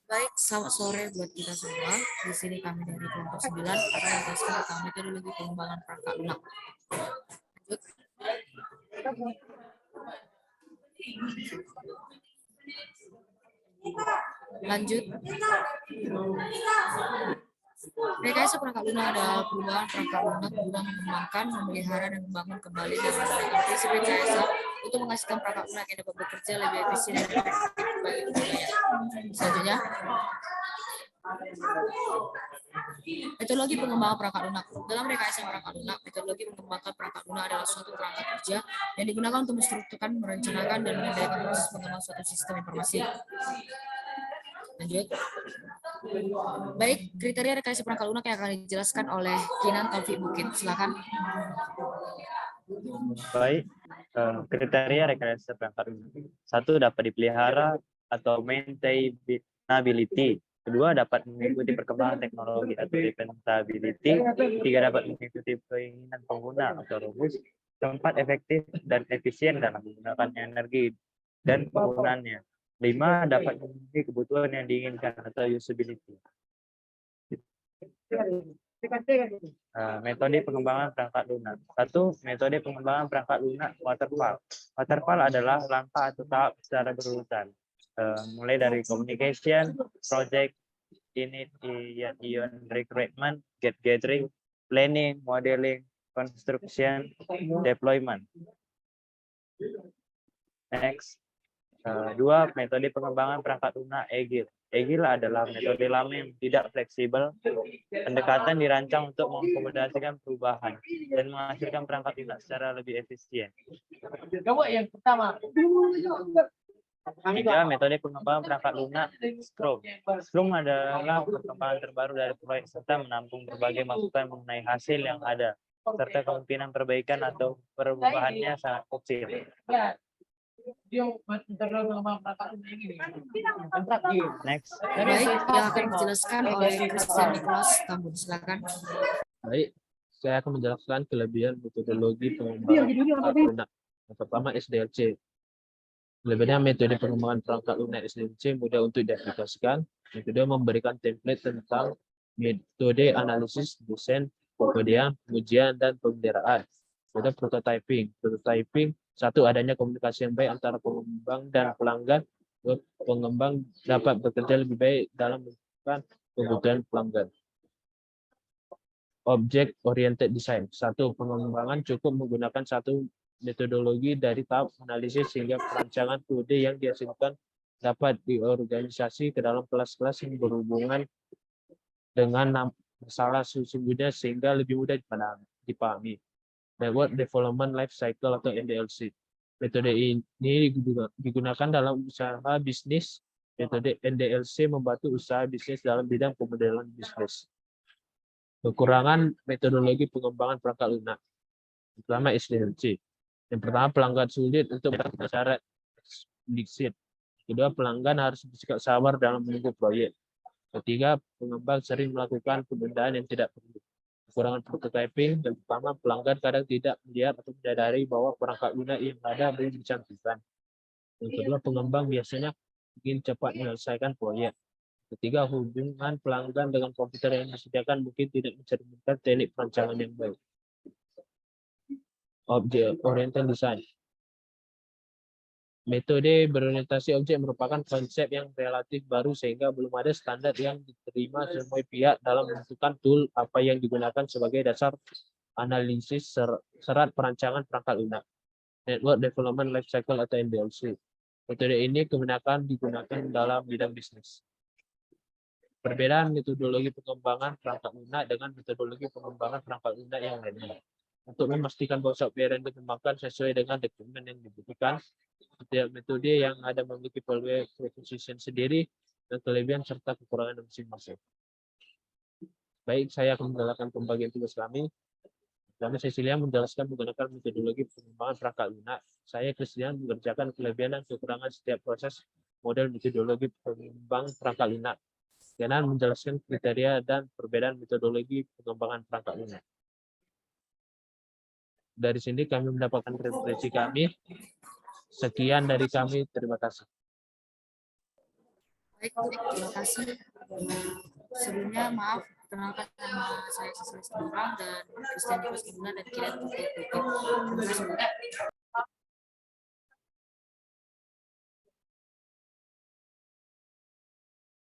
Baik, selamat sore buat kita semua. Di sini kami dari kelompok 9 akan menjelaskan tentang metodologi pengembangan perangkat lunak. Lanjut. Rekayasa perangkat lunak adalah perubahan perangkat lunak guna mengembangkan, memelihara, dan membangun kembali dan menggunakan prinsip rekayasa untuk menghasilkan perangkat lunak yang dapat bekerja lebih efisien dan efektif bagi penggunanya. Selanjutnya, metodologi pengembangan perangkat lunak. Dalam rekayasa perangkat lunak, metodologi mengembangkan perangkat lunak adalah suatu perangkat kerja yang digunakan untuk menstrukturkan, merencanakan, dan mengendalikan proses pengembangan suatu sistem informasi. Lanjut. Baik, kriteria rekayasa perangkat lunak yang akan dijelaskan oleh Kinan Taufik Bukit. Silakan. Baik, kriteria rekayasa perangkat lunak. 1, dapat dipelihara atau maintainability. 2, dapat mengikuti perkembangan teknologi atau dependability. 3, dapat mengikuti keinginan pengguna atau rumus. 4, efektif dan efisien dalam menggunakan energi dan penggunaannya. 5, dapat memenuhi kebutuhan yang diinginkan atau usability. Metode pengembangan perangkat lunak. 1, metode pengembangan perangkat lunak waterfall. Waterfall adalah langkah atau tahap secara berurutan. Mulai dari communication, project, init, recruitment, gathering, planning, modeling, construction, deployment. Next. 2, metode pengembangan perangkat lunak Agile. Agile adalah metode lama yang tidak fleksibel. Pendekatan dirancang untuk mengakomodasikan perubahan dan menghasilkan perangkat lunak secara lebih efisien. Yang pertama. 3, metode pengembangan perangkat lunak Scrum. Scrum adalah perkembangan terbaru dari proyek serta menampung berbagai masukan mengenai hasil yang ada serta kemungkinan perbaikan atau perubahannya sangat kecil. Next. Baik, yang akan dijelaskan oleh Christian Nicholas Tambun. Silakan. Baik, saya akan menjelaskan kelebihan metodologi pengembangan perangkat lunak. Yang pertama, SDLC. Kelebihannya metode pengembangan perangkat lunak SDLC mudah untuk diaplikasikan. Yang kedua, memberikan template tentang metode analisis, desain, pengkodean, pengujian, dan pemeliharaan. Kedua, prototyping. Prototyping, 1, adanya komunikasi yang baik antara pengembang dan pelanggan. Pengembang dapat bekerja lebih baik dalam melakukan kebutuhan pelanggan. Object oriented design. 1, pengembangan cukup menggunakan satu metodologi dari tahap analisis hingga perancangan kode yang dihasilkan dapat diorganisasi ke dalam kelas-kelas yang berhubungan dengan masalah sesungguhnya sehingga lebih mudah dipahami. Network Development Life Cycle atau NDLC. Metode ini digunakan dalam usaha bisnis. Metode NDLC membantu usaha bisnis dalam bidang pemodelan bisnis. Kekurangan metodologi pengembangan perangkat lunak. Pertama, SDLC. Yang pertama, pelanggan sulit untuk mendapatkan syarat eksplisit. Kedua, pelanggan harus bersikap sabar dalam menunggu proyek. Ketiga, pengembang sering melakukan penundaan yang tidak perlu. Kekurangan prototyping. Yang pertama, pelanggan kadang tidak melihat atau menyadari bahwa perangkat lunak yang ada belum dicantumkan. Yang kedua, pengembang biasanya ingin cepat menyelesaikan proyek. Ketiga, hubungan pelanggan dengan komputer yang disediakan mungkin tidak mencerminkan teknik perancangan yang baik. Object oriented design. Metode berorientasi objek merupakan konsep yang relatif baru sehingga belum ada standar yang diterima semua pihak dalam menentukan tool apa yang digunakan sebagai dasar analisis serat perancangan perangkat lunak. Network Development Lifecycle atau NDLC. Metode ini kebanyakan digunakan dalam bidang bisnis. Perbedaan metodologi pengembangan perangkat lunak dengan metodologi pengembangan perangkat lunak yang lainnya. Untuk memastikan bahwa software yang dikembangkan sesuai dengan dokumen yang dibutuhkan, setiap metode yang ada memiliki value proposition sendiri dan kelebihan serta kekurangan masing-masing. Baik, saya akan menjelaskan pembagian tugas kami. Kami Cecilia menjelaskan menggunakan metodologi pengembangan perangkat lunak. Saya Christian mengerjakan kelebihan dan kekurangan setiap proses model metodologi pengembangan perangkat lunak. Kenan menjelaskan kriteria dan perbedaan metodologi pengembangan perangkat lunak. Dari sini kami mendapatkan referensi kami. Sekian dari kami, terima kasih. Baik, terima kasih. Sebelumnya maaf, perkenalkan nama saya Siswa Orang dan Kristian Dimas Gimna dan kalian terima kasih.